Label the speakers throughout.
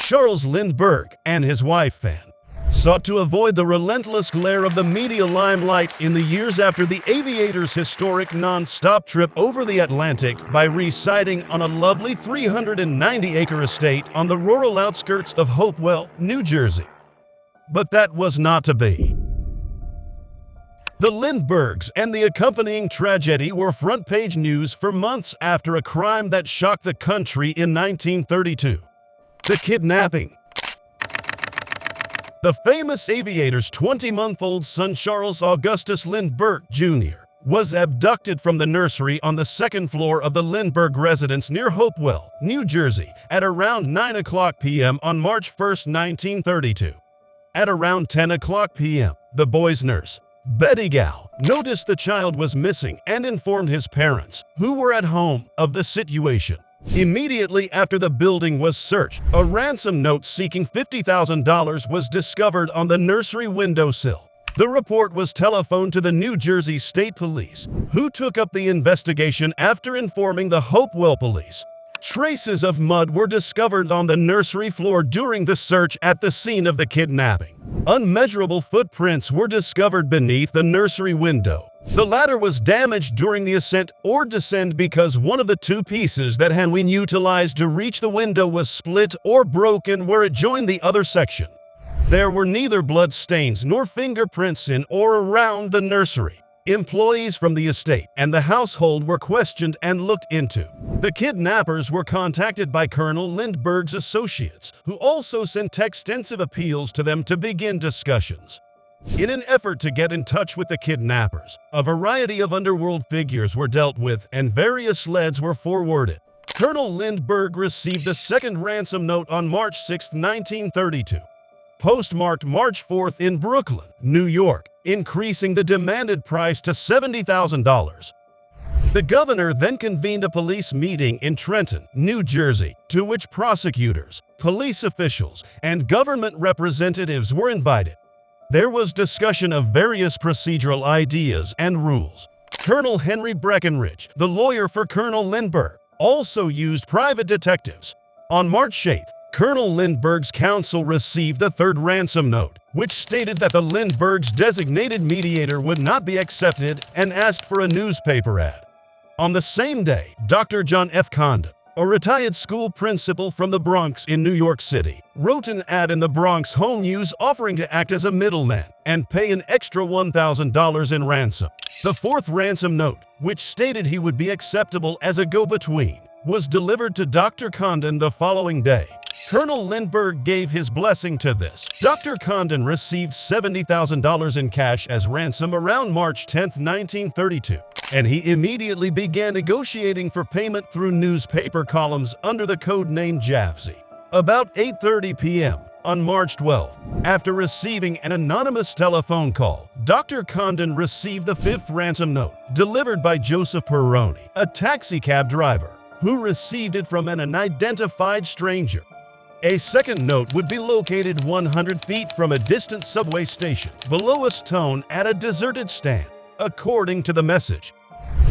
Speaker 1: Charles Lindbergh and his wife Fan sought to avoid the relentless glare of the media limelight in the years after the aviator's historic non-stop trip over the Atlantic by residing on a lovely 390-acre estate on the rural outskirts of Hopewell, New Jersey. But that was not to be. The Lindberghs and the accompanying tragedy were front-page news for months after a crime that shocked the country in 1932. The kidnapping. The famous aviator's 20-month-old son Charles Augustus Lindbergh, Jr. was abducted from the nursery on the second floor of the Lindbergh residence near Hopewell, New Jersey, at around 9 p.m. on March 1, 1932. At around 10 p.m., the boy's nurse, Betty Gao, noticed the child was missing and informed his parents, who were at home, of the situation. Immediately after the building was searched, a ransom note seeking $50,000 was discovered on the nursery windowsill. The report was telephoned to the New Jersey State Police, who took up the investigation after informing the Hopewell police. Traces of mud were discovered on the nursery floor during the search at the scene of the kidnapping. Unmeasurable footprints were discovered beneath the nursery window. The latter was damaged during the ascent or descent because one of the two pieces that had been utilized to reach the window was split or broken where it joined the other section. There were neither blood stains nor fingerprints in or around the nursery. Employees from the estate and the household were questioned and looked into. The kidnappers were contacted by Colonel Lindbergh's associates, who also sent extensive appeals to them to begin discussions. In an effort to get in touch with the kidnappers, a variety of underworld figures were dealt with and various leads were forwarded. Colonel Lindbergh received a second ransom note on March 6, 1932, postmarked March 4th in Brooklyn, New York, increasing the demanded price to $70,000. The governor then convened a police meeting in Trenton, New Jersey, to which prosecutors, police officials, and government representatives were invited. There was discussion of various procedural ideas and rules. Colonel Henry Breckinridge, the lawyer for Colonel Lindbergh, also used private detectives. On March 8th, Colonel Lindbergh's counsel received the third ransom note, which stated that the Lindberghs' designated mediator would not be accepted and asked for a newspaper ad. On the same day, Dr. John F. Condon, a retired school principal from the Bronx in New York City, wrote an ad in the Bronx Home News offering to act as a middleman and pay an extra $1,000 in ransom. The fourth ransom note, which stated he would be acceptable as a go-between, was delivered to Dr. Condon the following day. Colonel Lindbergh gave his blessing to this. Dr. Condon received $70,000 in cash as ransom around March 10, 1932, and he immediately began negotiating for payment through newspaper columns under the code name Javsey. About 8:30 p.m. on March 12, after receiving an anonymous telephone call, Dr. Condon received the fifth ransom note, delivered by Joseph Perroni, a taxicab driver, who received it from an unidentified stranger. A second note would be located 100 feet from a distant subway station, below a stone at a deserted stand, according to the message.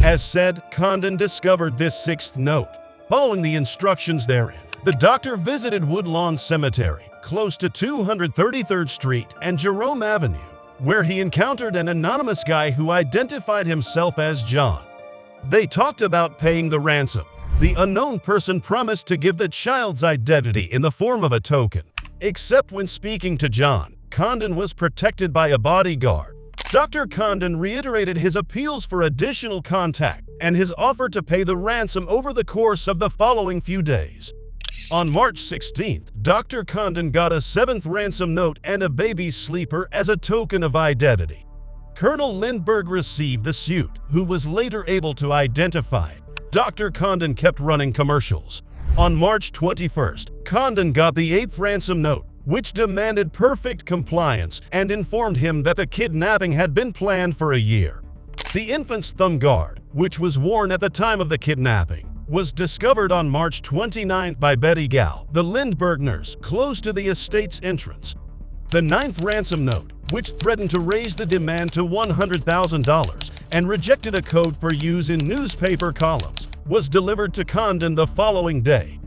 Speaker 1: As said, Condon discovered this sixth note. Following the instructions therein, the doctor visited Woodlawn Cemetery, close to 233rd Street and Jerome Avenue, where he encountered an anonymous guy who identified himself as John. They talked about paying the ransom. The unknown person promised to give the child's identity in the form of a token. Except when speaking to John, Condon was protected by a bodyguard. Dr. Condon reiterated his appeals for additional contact and his offer to pay the ransom over the course of the following few days. On March 16th, Dr. Condon got a seventh ransom note and a baby sleeper as a token of identity. Colonel Lindbergh received the suit, who was later able to identify it. Dr. Condon kept running commercials. On March 21st, Condon got the eighth ransom note, which demanded perfect compliance and informed him that the kidnapping had been planned for a year. The infant's thumb guard, which was worn at the time of the kidnapping, was discovered on March 29th by Betty Gao, the Lindbergh nurse, close to the estate's entrance. The ninth ransom note, which threatened to raise the demand to $100,000 and rejected a code for use in newspaper columns, was delivered to Condon the following day.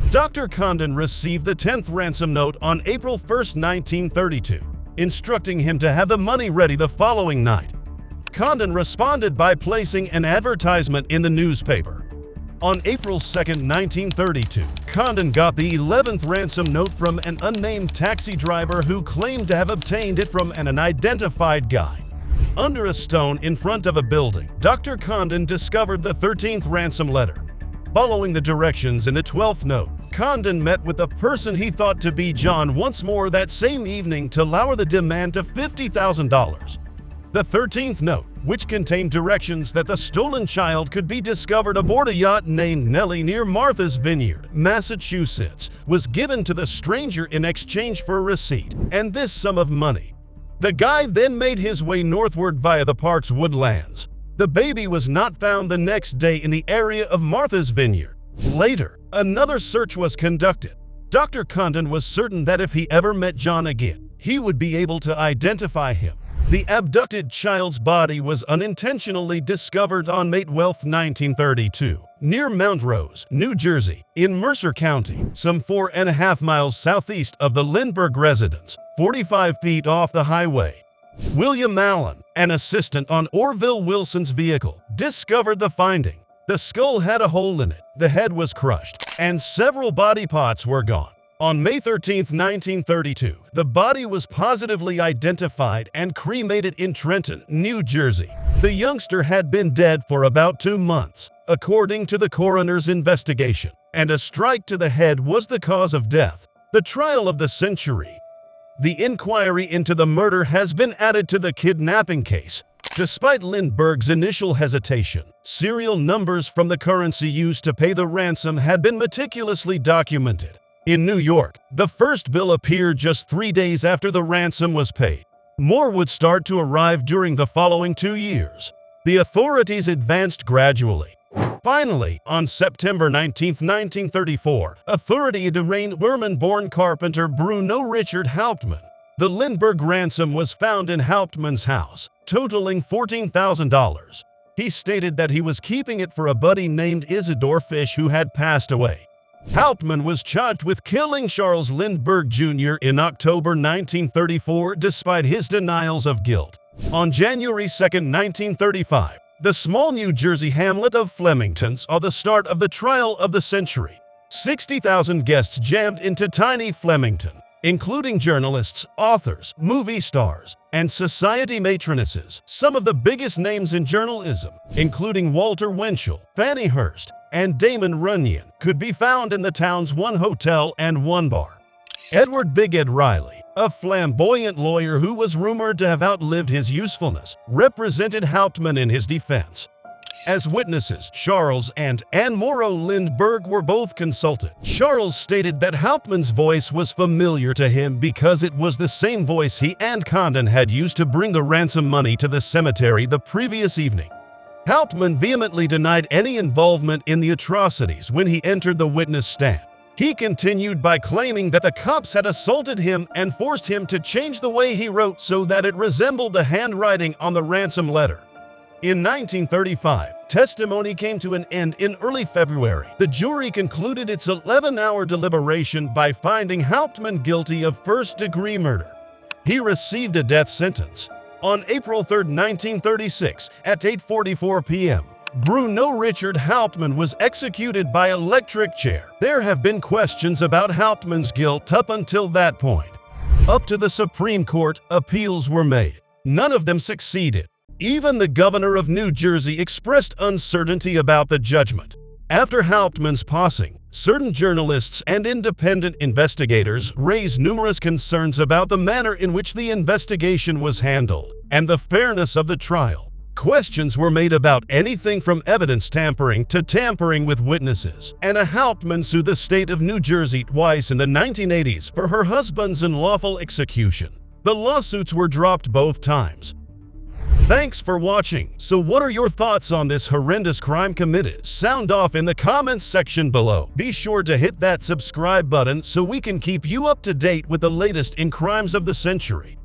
Speaker 1: Dr. Condon received the 10th ransom note on April 1, 1932, instructing him to have the money ready the following night. Condon responded by placing an advertisement in the newspaper. On April 2, 1932, Condon got the 11th ransom note from an unnamed taxi driver who claimed to have obtained it from an unidentified guy. Under a stone in front of a building, Dr. Condon discovered the 13th ransom letter. Following the directions in the 12th note, Condon met with the person he thought to be John once more that same evening to lower the demand to $50,000. The 13th note, which contained directions that the stolen child could be discovered aboard a yacht named Nellie near Martha's Vineyard, Massachusetts, was given to the stranger in exchange for a receipt and this sum of money. The guy then made his way northward via the park's woodlands. The baby was not found the next day in the area of Martha's Vineyard. Later, another search was conducted. Dr. Condon was certain that if he ever met John again, he would be able to identify him. The abducted child's body was unintentionally discovered on May 12, 1932, near Mount Rose, New Jersey, in Mercer County, some 4.5 miles southeast of the Lindbergh residence, 45 feet off the highway. William Allen, an assistant on Orville Wilson's vehicle, discovered the finding. The skull had a hole in it, the head was crushed, and several body parts were gone. On May 13, 1932, the body was positively identified and cremated in Trenton, New Jersey. The youngster had been dead for about 2 months, according to the coroner's investigation, and a strike to the head was the cause of death. The trial of the century. The inquiry into the murder has been added to the kidnapping case. Despite Lindbergh's initial hesitation, serial numbers from the currency used to pay the ransom had been meticulously documented. In New York, the first bill appeared just 3 days after the ransom was paid. More would start to arrive during the following 2 years. The authorities advanced gradually. Finally, on September 19, 1934, authorities arraigned Berman-born carpenter Bruno Richard Hauptmann. The Lindbergh ransom was found in Hauptmann's house, totaling $14,000. He stated that he was keeping it for a buddy named Isidore Fish who had passed away. Hauptmann was charged with killing Charles Lindbergh Jr. in October 1934 despite his denials of guilt. On January 2, 1935, the small New Jersey hamlet of Flemington saw the start of the trial of the century. 60,000 guests jammed into tiny Flemington, including journalists, authors, movie stars, and society matronesses. Some of the biggest names in journalism, including Walter Winchell, Fannie Hurst, and Damon Runyon, could be found in the town's one hotel and one bar. Edward Big Ed Riley, a flamboyant lawyer who was rumored to have outlived his usefulness, represented Hauptmann in his defense. As witnesses, Charles and Anne Morrow Lindbergh were both consulted. Charles stated that Hauptmann's voice was familiar to him because it was the same voice he and Condon had used to bring the ransom money to the cemetery the previous evening. Hauptmann vehemently denied any involvement in the atrocities when he entered the witness stand. He continued by claiming that the cops had assaulted him and forced him to change the way he wrote so that it resembled the handwriting on the ransom letter. In 1935, testimony came to an end in early February. The jury concluded its 11-hour deliberation by finding Hauptmann guilty of first-degree murder. He received a death sentence. On April 3, 1936, at 8:44 p.m., Bruno Richard Hauptmann was executed by electric chair. There have been questions about Hauptmann's guilt up until that point. Up to the Supreme Court, appeals were made. None of them succeeded. Even the governor of New Jersey expressed uncertainty about the judgment. After Hauptmann's passing, certain journalists and independent investigators raised numerous concerns about the manner in which the investigation was handled and the fairness of the trial. Questions were made about anything from evidence tampering to tampering with witnesses. Anna Hauptmann sued the state of New Jersey twice in the 1980s for her husband's unlawful execution. The lawsuits were dropped both times. Thanks for watching. So what are your thoughts on this horrendous crime committed? Sound off in the comments section below. Be sure to hit that subscribe button so we can keep you up to date with the latest in crimes of the century.